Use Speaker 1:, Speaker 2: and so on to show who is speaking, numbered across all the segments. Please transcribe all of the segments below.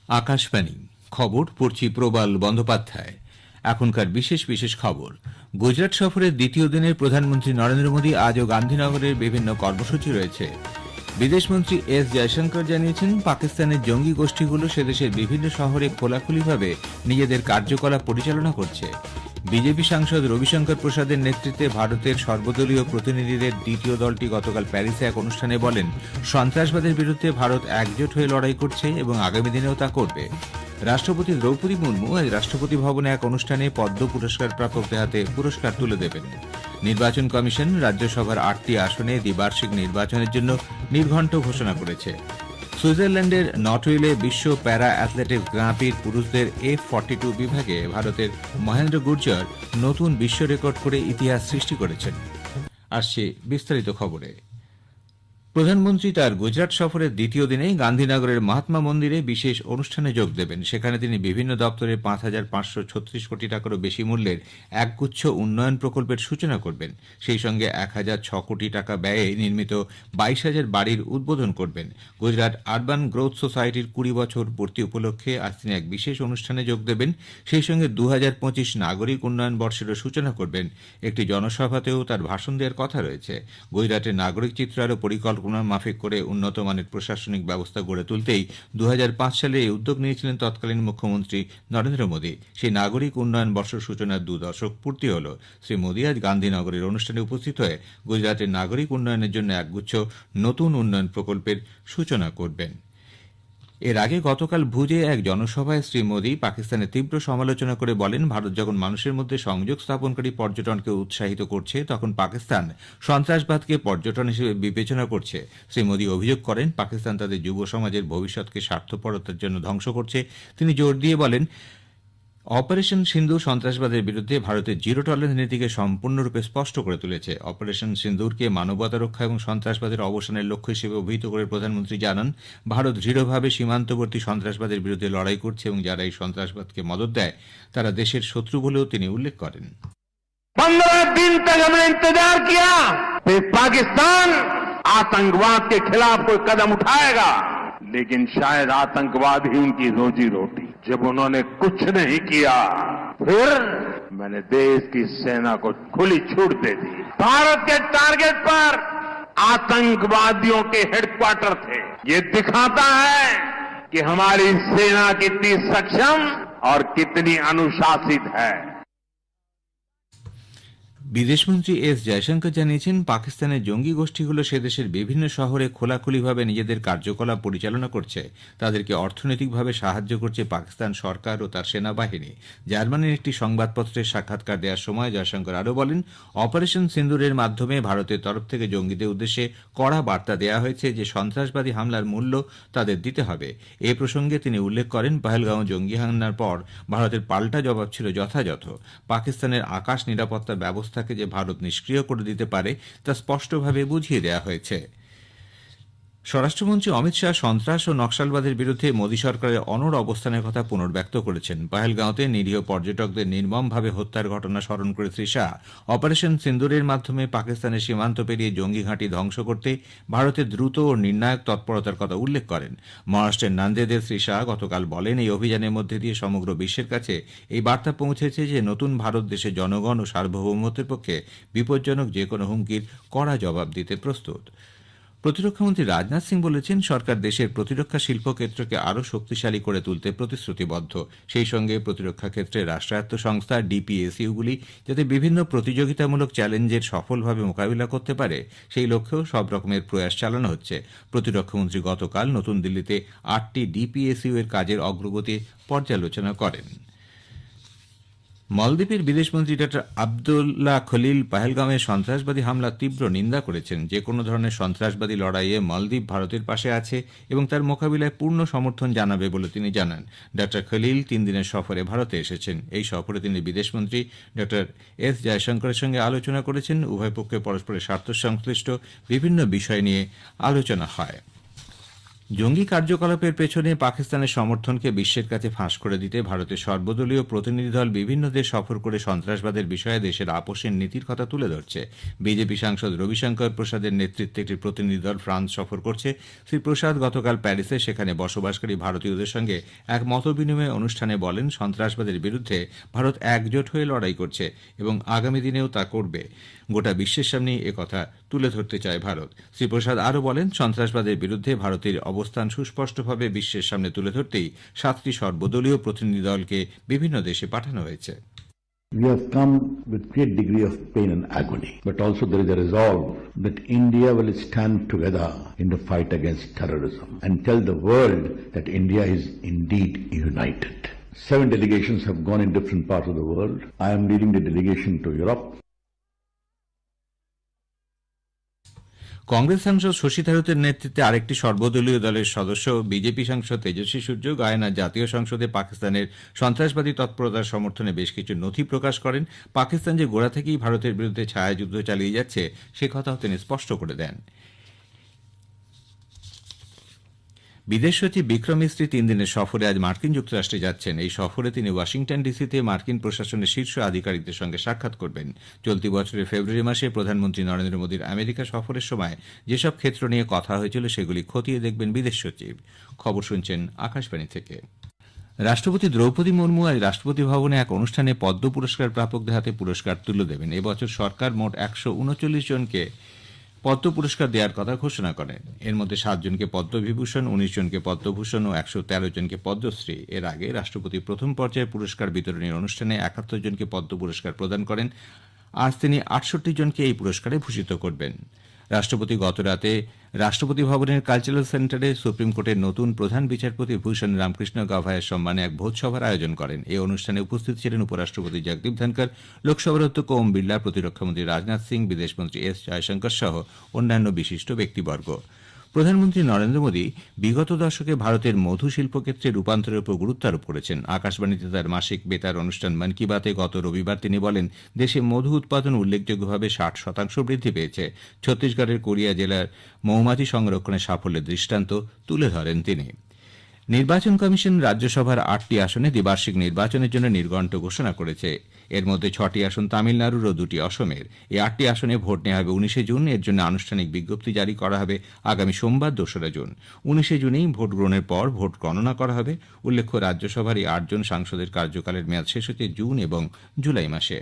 Speaker 1: আকাশবাণী খবর পড়ছি প্রবাল বন্দ্যোপাধ্যায়। এখনকার বিশেষ বিশেষ খবর। গুজরাট সফরের দ্বিতীয় দিনে প্রধানমন্ত্রী নরেন্দ্র মোদী আজও গান্ধীনগরের বিভিন্ন কর্মসূচি রয়েছে। বিদেশমন্ত্রী এস জয়শঙ্কর জানিয়েছেন, পাকিস্তানের জঙ্গি গোষ্ঠীগুলো সেদেশের বিভিন্ন শহরে খোলাখুলিভাবে নিজেদের কার্যকলাপ পরিচালনা করছে। বিজেপি সাংসদ রবিশঙ্কর প্রসাদের নেতৃত্বে ভারতের সর্বদলীয় প্রতিনিধিদের দ্বিতীয় দলটি গতকাল প্যারিসে এক অনুষ্ঠানে বলেন, সন্ত্রাসবাদের বিরুদ্ধে ভারত একজোট হয়ে লড়াই করছে এবং আগামী দিনেও তা করবে। রাষ্ট্রপতি দ্রৌপদী মুর্মু আজ রাষ্ট্রপতি ভবনে এক অনুষ্ঠানে পদ্ম পুরস্কার প্রাপকদের হাতে পুরস্কার তুলে দেবেন। নির্বাচন কমিশন রাজ্যসভার 8টি আসনে দ্বিবার্ষিক নির্বাচনের জন্য নির্ঘণ্ট ঘোষণা করেছে। সুইজারল্যান্ডের নটউইলে বিশ্ব প্যারা অ্যাথলেটিক্স গ্রাঁ প্রির পুরুষদের F42 বিভাগে ভারতের মহেন্দ্র গুর্জর নতুন বিশ্ব রেকর্ড করে ইতিহাস সৃষ্টি করেছেন। আসছে বিস্তারিত খবরে। প্রধানমন্ত্রী তার গুজরাট সফরের দ্বিতীয় দিনে গান্ধীনগরের মহাত্মা মন্দিরে বিশেষ অনুষ্ঠানে যোগ দেবেন। সেখানে তিনি বিভিন্ন দপ্তরে 5,536 কোটি টাকারও বেশি মূল্যের একগুচ্ছ উন্নয়ন প্রকল্পের সূচনা করবেন। সেই সঙ্গে 1,006 কোটি টাকা ব্যয়ে নির্মিত 22,000 বাড়ির উদ্বোধন করবেন। গুজরাট আরবান গ্রোথ সোসাইটির 20 বছর পূর্তি উপলক্ষে আজ তিনি এক বিশেষ অনুষ্ঠানে যোগ দেবেন। সেই সঙ্গে 2025 নাগরিক উন্নয়ন বর্ষেরও সূচনা করবেন। একটি জনসভাতেও তার ভাষণ দেওয়ার কথা রয়েছে। গুজরাটের নাগরিক চিত্র আরও পরিকল্পনা মাফিক করে উন্নত মানের প্রশাসনিক ব্যবস্থা গড়ে তুলতেই 2005 সালে এই উদ্যোগ নিয়েছিলেন তৎকালীন মুখ্যমন্ত্রী নরেন্দ্র মোদী। সেই নাগরিক উন্নয়ন বর্ষ সূচনার 2 দশক পূর্তি হল। শ্রী মোদী আজ গান্ধীনগরের অনুষ্ঠানে উপস্থিত হয়ে গুজরাটের নাগরিক উন্নয়নের জন্য একগুচ্ছ নতুন উন্নয়ন প্রকল্পের সূচনা করবেন। এর আগে গতকাল ভুজে এক জনসভায় শ্রী মোদী পাকিস্তানের তীব্র সমালোচনা করে বলেন, ভারত যখন মানুষের মধ্যে সংযোগ স্থাপনকারী পর্যটনকে উৎসাহিত করছে, তখন পাকিস্তান সন্ত্রাসবাদকে পর্যটন হিসেবে বিবেচনা করছে। শ্রী মোদী অভিযোগ করেন, পাকিস্তান তাদের যুব সমাজের ভবিষ্যৎকে স্বার্থপরতার জন্য ধ্বংস করছে। তিনি জোর দিয়ে বলেন, অপারেশন সিন্দুর সন্ত্রাসবাদের বিরুদ্ধে ভারতের জিরো টলারেন্স নীতিকে সম্পূর্ণরূপে স্পষ্ট করে তুলেছে। অপারেশন সিন্দুরকে মানবতা রক্ষা এবং সন্ত্রাসবাদের অবসানের লক্ষ্য হিসেবে অভিহিত করে প্রধানমন্ত্রী জানান, ভারত দৃঢ়ভাবে সীমান্তবর্তী সন্ত্রাসবাদের বিরুদ্ধে লড়াই করছে এবং যারা এই সন্ত্রাসবাদকে মদত দেয় তারা দেশের শত্রু বলেও তিনি উল্লেখ করেন।
Speaker 2: 15 दिन तक हमने इंतजार किया कि पाकिस्तान आतंकवाद के खिलाफ कोई कदम उठाएगा, लेकिन शायद आतंकवाद ही उनकी रोजी रोटी। जब उन्होंने कुछ नहीं किया, फिर मैंने देश की सेना को खुली छूट दे दी। भारत के टारगेट पर आतंकवादियों के हेडक्वार्टर थे। ये दिखाता है कि हमारी सेना कितनी सक्षम और कितनी अनुशासित है।
Speaker 1: বিদেশমন্ত্রী এস জয়শঙ্কর জানিয়েছেন, পাকিস্তানের জঙ্গি গোষ্ঠীগুলো সেদেশের বিভিন্ন শহরে খোলাখুলিভাবে নিজেদের কার্যকলাপ পরিচালনা করছে। তাদেরকে অর্থনৈতিকভাবে সাহায্য করছে পাকিস্তান সরকার ও তার সেনাবাহিনী। জার্মানির একটি সংবাদপত্রের সাক্ষাৎকার দেওয়ার সময় জয়শঙ্কর আরও বলেন, অপারেশন সিন্দুরের মাধ্যমে ভারতের তরফ থেকে জঙ্গিদের উদ্দেশ্যে কড়া বার্তা দেওয়া হয়েছে যে সন্ত্রাসবাদী হামলার মূল্য তাদের দিতে হবে। এ প্রসঙ্গে তিনি উল্লেখ করেন, পহেলগাঁও জঙ্গি হামলার পর ভারতের পাল্টা জবাব ছিল যথাযথ। পাকিস্তানের আকাশ নিরাপত্তা ব্যবস্থা যে ভারত নিষ্ক্রিয় করে দিতে পারে তা স্পষ্টভাবে বুঝিয়ে দেওয়া হয়েছে। স্বরাষ্ট্রমন্ত্রী অমিত শাহ সন্ত্রাস ও নকশালবাদের বিরুদ্ধে মোদী সরকারের অনড় অবস্থানের কথা পুনর্ব্যক্ত করেছেন। পহেলগাঁওতে নিরীহ পর্যটকদের নির্মমভাবে হত্যার ঘটনা স্মরণ করে শ্রী শাহ অপারেশন সিন্দুরের মাধ্যমে পাকিস্তানের সীমান্ত পেরিয়ে জঙ্গি ঘাঁটি ধ্বংস করতে ভারতের দ্রুত ও নির্ণায়ক তৎপরতার কথা উল্লেখ করেন। মহারাষ্ট্রের নান্দেদে শ্রী শাহ গতকাল বলেন, এই অভিযানের মধ্যে দিয়ে সমগ্র বিশ্বের কাছে এই বার্তা পৌঁছেছে যে নতুন ভারত দেশের জনগণ ও সার্বভৌমত্বের পক্ষে বিপজ্জনক যে কোনো হুমকির কড়া জবাব দিতে প্রস্তুত। প্রতিরক্ষামন্ত্রী রাজনাথ সিং বলেছেন, সরকার দেশের প্রতিরক্ষা শিল্পক্ষেত্রকে আরও শক্তিশালী করে তুলতে প্রতিশ্রুতিবদ্ধ। সেই সঙ্গে প্রতিরক্ষা ক্ষেত্রে রাষ্ট্রায়ত্ত সংস্থা ডিপিএসইউগুলি যাতে বিভিন্ন প্রতিযোগিতামূলক চ্যালেঞ্জের সফলভাবে মোকাবিলা করতে পারে সেই লক্ষ্যেও সব রকমের প্রয়াস চালানো হচ্ছে। প্রতিরক্ষামন্ত্রী গতকাল নতুন দিল্লিতে 8টি ডিপিএসইউ এর কাজের অগ্রগতি পর্যালোচনা করেন। মালদ্বীপের বিদেশমন্ত্রী ড আবদুল্লাহ খলিল পহেলগাঁওয়ে সন্ত্রাসবাদী হামলার তীব্র নিন্দা করেছেন। যে কোনো ধরনের সন্ত্রাসবাদী লড়াইয়ে মালদ্বীপ ভারতের পাশে আছে এবং তার মোকাবিলায় পূর্ণ সমর্থন জানাবে বলে তিনি জানান। ড খলিল 3 দিনের সফরে ভারতে এসেছেন। এই সফরে তিনি বিদেশমন্ত্রী ড এস জয়শঙ্করের সঙ্গে আলোচনা করেছেন। উভয় পক্ষে পরস্পরের স্বার্থ সংশ্লিষ্ট বিভিন্ন বিষয় নিয়ে আলোচনা হয়। জঙ্গি কার্যকলাপের পেছনে পাকিস্তানের সমর্থনকে বিশ্বের কাছে ফাঁস করে দিতে ভারতের সর্বদলীয় প্রতিনিধি দল বিভিন্ন দেশ সফর করে সন্ত্রাসবাদের বিষয়ে দেশের আপোষের নীতির কথা তুলে ধরছে। বিজেপি সাংসদ রবিশঙ্কর প্রসাদের নেতৃত্বে একটি প্রতিনিধি দল ফ্রান্স সফর করছে। শ্রী প্রসাদ গতকাল প্যারিসে সেখানে বসবাসকারী ভারতীয়দের সঙ্গে এক মতবিনিময় অনুষ্ঠানে বলেন, সন্ত্রাসবাদের বিরুদ্ধে ভারত একজোট হয়ে লড়াই করছে এবং আগামী দিনেও তা করবে। গোটা বিশ্বের সামনে একথা তুলে ধরতে চায় ভারত। শ্রী প্রসাদ আরও বলেন, সন্ত্রাসবাদের বিরুদ্ধে ভারতের অবস্থান সুস্পষ্টভাবে বিশ্বের সামনে তুলে ধরতেই 7টি সর্বদলীয় প্রতিনিধি দলকে বিভিন্ন দেশে পাঠানো হয়েছে।
Speaker 3: We have come with great degree of pain and agony, but also there is a resolve that India will stand together in the fight against terrorism and tell the world that India is indeed united. 7 delegations have gone in different parts of the world. I am leading the delegation to Europe.
Speaker 1: Congress সাংসদ শশী থারুরের নেতৃত্বে আরেকটি সর্বদলীয় দলের সদস্য BJP সাংসদ Tejasvi Surya Guyana জাতীয় সংসদে পাকিস্তানের সন্ত্রাসবাদী তৎপরতার সমর্থনে বেশ কিছু নথি প্রকাশ করেন। পাকিস্তান যে গোড়া থেকেই ভারতের বিরুদ্ধে ছায়াযুদ্ধ চালিয়ে যাচ্ছে সে কথাও তিনি স্পষ্ট করে দেন। বিদেশ সচিব বিক্রম মিস্ত্রি 3 দিনের সফরে আজ মার্কিন যুক্তরাষ্ট্রে যাচ্ছেন। এই সফরে তিনি ওয়াশিংটন ডিসিতে মার্কিন প্রশাসনের শীর্ষ আধিকারিকদের সঙ্গে সাক্ষাৎ করবেন। চলতি বছরের ফেব্রুয়ারি মাসে প্রধানমন্ত্রী নরেন্দ্র মোদীর আমেরিকা সফরের সময় যেসব ক্ষেত্র নিয়ে কথা হয়েছিল সেগুলি খতিয়ে দেখবেন বিদেশ সচিব। খবর শুনছেন আকাশবাণী থেকে। রাষ্ট্রপতি দ্রৌপদী মুর্মু আজ রাষ্ট্রপতি ভবনে এক অনুষ্ঠানে পদ্ম পুরস্কার প্রাপকদের হাতে পুরস্কার তুলে দেবেন। এবছর সরকার মোট 139 জনকে পদ্ম পুরস্কার দেওয়ার কথা ঘোষণা করেন। এর মধ্যে 7 জনকে পদ্মবিভূষণ, 19 জনকে পদ্মভূষণ ও 113 জনকে পদ্মশ্রী। এর আগে রাষ্ট্রপতি প্রথম পর্যায়ে পুরস্কার বিতরণের অনুষ্ঠানে 71 জনকে পদ্ম পুরস্কার প্রদান করেন। আজ তিনি 68 জনকে এই পুরস্কারে ভূষিত করবেন। রাষ্ট্রপতি গতরাতে রাষ্ট্রপতি ভবনের কালচারাল সেন্টারে সুপ্রিম কোর্টের নতুন প্রধান বিচারপতি ভূষণ রামকৃষ্ণ গাভায়ের সম্মানে এক ভোজসভার আয়োজন করেন। এই অনুষ্ঠানে উপস্থিত ছিলেন উপরাষ্ট্রপতি জগদীপ ধনকর, লোকসভার অধ্যক্ষ ওম বিড়লা, প্রতিরক্ষামন্ত্রী রাজনাথ সিং, বিদেশমন্ত্রী এস জয়শঙ্কর সহ অন্যান্য বিশিষ্ট ব্যক্তিবর্গ। প্রধানমন্ত্রী নরেন্দ্র মোদী বিগত দশকে ভারতের মধু শিল্পক্ষেত্রে রূপান্তরের উপর গুরুত্ব আরোপ করেছেন। আকাশবাণীতে তার মাসিক বেতার অনুষ্ঠান মন কি বাতে গত রবিবার তিনি বলেন, দেশে মধু উৎপাদন উল্লেখযোগ্যভাবে 60% বৃদ্ধি পেয়েছে। ছত্তিশগড়ের কোরিয়া জেলার মৌমাছি সংরক্ষণের সাফল্যের দৃষ্টান্ত তুলে ধরেন তিনি। নির্বাচন কমিশন রাজ্যসভার 8টি আসনে দ্বিবার্ষিক নির্বাচনের জন্য নির্ঘণ্ট ঘোষণা করেছে। এর মধ্যে 6টি আসন তামিলনাড়ুর ও 2টি অসমের। এই 8টি আসনে ভোট নেওয়া হবে 19 জুন। এর জন্য আনুষ্ঠানিক বিজ্ঞপ্তি জারি করা হবে আগামী সোমবার 2রা জুন। 19 জুনেই ভোট গ্রহণের পর ভোট গণনা করা হবে। উল্লেখ্য, রাজ্যসভার এই 8 জন সাংসদের কার্যকালের মেয়াদ শেষ হচ্ছে জুন এবং জুলাই মাসে।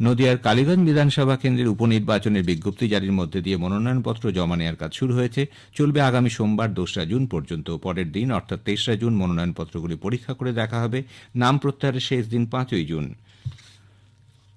Speaker 1: নদিয়ার কালীগঞ্জ বিধানসভা কেন্দ্রের উপনির্বাচনের বিজ্ঞপ্তি জারির মধ্যে দিয়ে মনোনয়নপত্র জমা নেওয়ার কাজ শুরু হয়েছে। চলবে আগামী সোমবার 2রা জুন পর্যন্ত। পরের দিন অর্থাৎ 23রা জুন মনোনয়নপত্রগুলি পরীক্ষা করে দেখা হবে। নাম প্রত্যাহারের শেষ দিন 5ই জুন।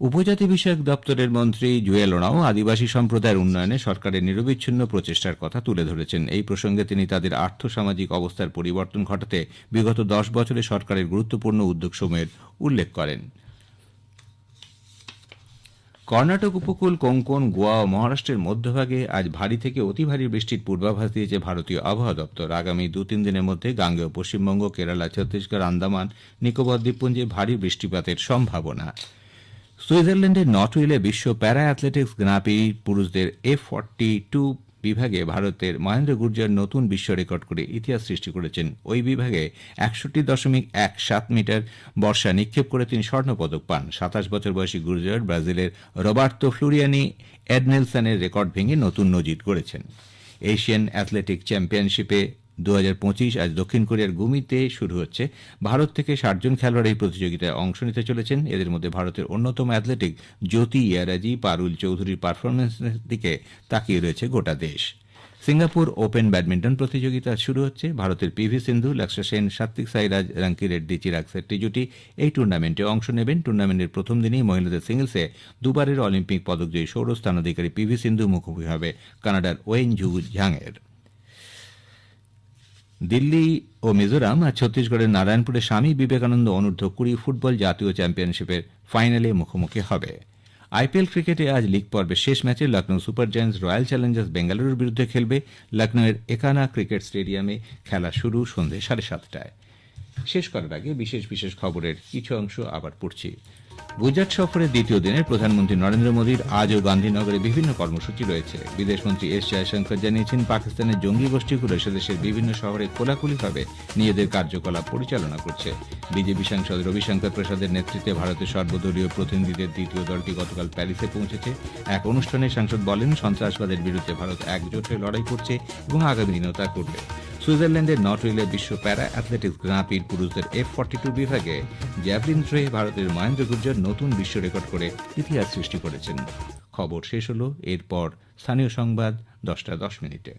Speaker 1: উপজাতি বিষয়ক দপ্তরের মন্ত্রী জুয়েল ওরাও আদিবাসী সম্প্রদায়ের উন্নয়নে সরকারের নিরবিচ্ছিন্ন প্রচেষ্টার কথা তুলে ধরেছেন। এই প্রসঙ্গে তিনি তাদের আর্থসামাজিক অবস্থার পরিবর্তন ঘটাতে বিগত 10 বছরে সরকারের গুরুত্বপূর্ণ উদ্যোগসমূহের উল্লেখ করেন। কর্ণাটক উপকূল, কোঙ্কণ, গোয়া ও মহারাষ্ট্রের মধ্যভাগে আজ ভারী থেকে অতি ভারী বৃষ্টির পূর্বাভাস দিয়েছে ভারতীয় আবহাওয়া দপ্তর। আগামী 2-3 দিনের মধ্যে গাঙ্গেয় পশ্চিমবঙ্গ, কেরালা, ছত্তিশগড়, আন্দামান নিকোবর দ্বীপপুঞ্জে ভারী বৃষ্টিপাতের সম্ভাবনা। সুইজারল্যান্ডের নটউইলে বিশ্ব প্যারা অ্যাথলেটিক্স গ্রাঁ-প্রি পুরুষদের F42 বিভাগে ভারতের মহেন্দ্র গুর্জর নতুন বিশ্ব রেকর্ড করে ইতিহাস সৃষ্টি করেছেন। ওই বিভাগে 61.17 মিটার বর্ষা নিক্ষেপ করে তিনি স্বর্ণপদক পান। 27 বছর বয়সী গুর্জর ব্রাজিলের রবার্তো ফ্লুরিয়ানি এডনেলসনের রেকর্ড ভেঙে নতুন নজির গড়েছেন। এশিয়ান অ্যাথলেটিক চ্যাম্পিয়নশিপে 2025 আজ দক্ষিণ কোরিয়ার গুমিতে শুরু হচ্ছে। ভারত থেকে 60 জন খেলোয়াড় এই প্রতিযোগিতায় অংশ নিতে চলেছেন। এদের মধ্যে ভারতের অন্যতম অ্যাথলেটিক জ্যোতি ইয়ারাজি পারুল চৌধুরীর পারফরমেন্সের দিকে তাকিয়ে রয়েছে গোটা দেশ। সিঙ্গাপুর ওপেন ব্যাডমিন্টন প্রতিযোগিতা শুরু হচ্ছে। ভারতের পিভি সিন্ধু, লক্ষ্য সেন, সাত্বিক সাইরাজ, রাঙ্কিরেড্ডি, চিরাগ শেট্টি জুটি এই টুর্নামেন্টে অংশ নেবেন। টুর্নামেন্টের প্রথম দিনেই মহিলাদের সিঙ্গলসে দুবারের অলিম্পিক পদকজয়ী ষোড়শ স্থানাধিকারী পিভি সিন্ধু মুখোমুখি হবে কানাডার ওয়েন ঝু ঝাংয়ের। দিল্লি ও মিজোরাম আর ছত্তিশগড়ের নারায়ণপুরে স্বামী বিবেকানন্দ অনূর্ধ্ব 20 ফুটবল জাতীয় চ্যাম্পিয়নশিপের ফাইনালে মুখোমুখি হবে। আইপিএল ক্রিকেটে আজ লিগ পর্বের শেষ ম্যাচে Lucknow super giants royal Challengers বেঙ্গালুরুর বিরুদ্ধে খেলবে। লখনৌয়ের একানা ক্রিকেট স্টেডিয়ামে খেলা শুরু সন্ধ্যে 7:30টায়। শেষ করার আগে বিশেষ বিশেষ খবরের কিছু অংশ আবার পড়ছি। গুজরাট সফরের দ্বিতীয় দিনে প্রধানমন্ত্রী নরেন্দ্র মোদীর আজও গান্ধীনগরে বিভিন্ন কর্মসূচি রয়েছে। বিদেশমন্ত্রী এস জয়শঙ্কর জানিয়েছেন, পাকিস্তানের জঙ্গি গোষ্ঠীগুলো দেশের বিভিন্ন শহরে খোলাখুলিভাবে নিজেদের কার্যকলাপ পরিচালনা করছে। বিজেপি সাংসদ রবিশঙ্কর প্রসাদের নেতৃত্বে ভারতের সর্বদলীয় প্রতিনিধিদের দ্বিতীয় দলটি গতকাল প্যারিসে পৌঁছেছে। এক অনুষ্ঠানে সাংসদ বলেন, সন্ত্রাসবাদের বিরুদ্ধে ভারত একজোট হয়ে লড়াই করছে এবং আগামী দিনেও তা করবে। সুইজারল্যান্ডের নটউইলে বিশ্ব প্যারা অ্যাথলেটিক্স গ্রাঁ প্রির পুরুষদের F42 বিভাগে জ্যাভলিন থ্রোয়ে ভারতের মহেন্দ্র গুর্জর নতুন বিশ্ব রেকর্ড করে ইতিহাস সৃষ্টি করেছেন। খবর শেষ হল। এরপর স্থানীয় সংবাদ 10টা 10 মিনিটে।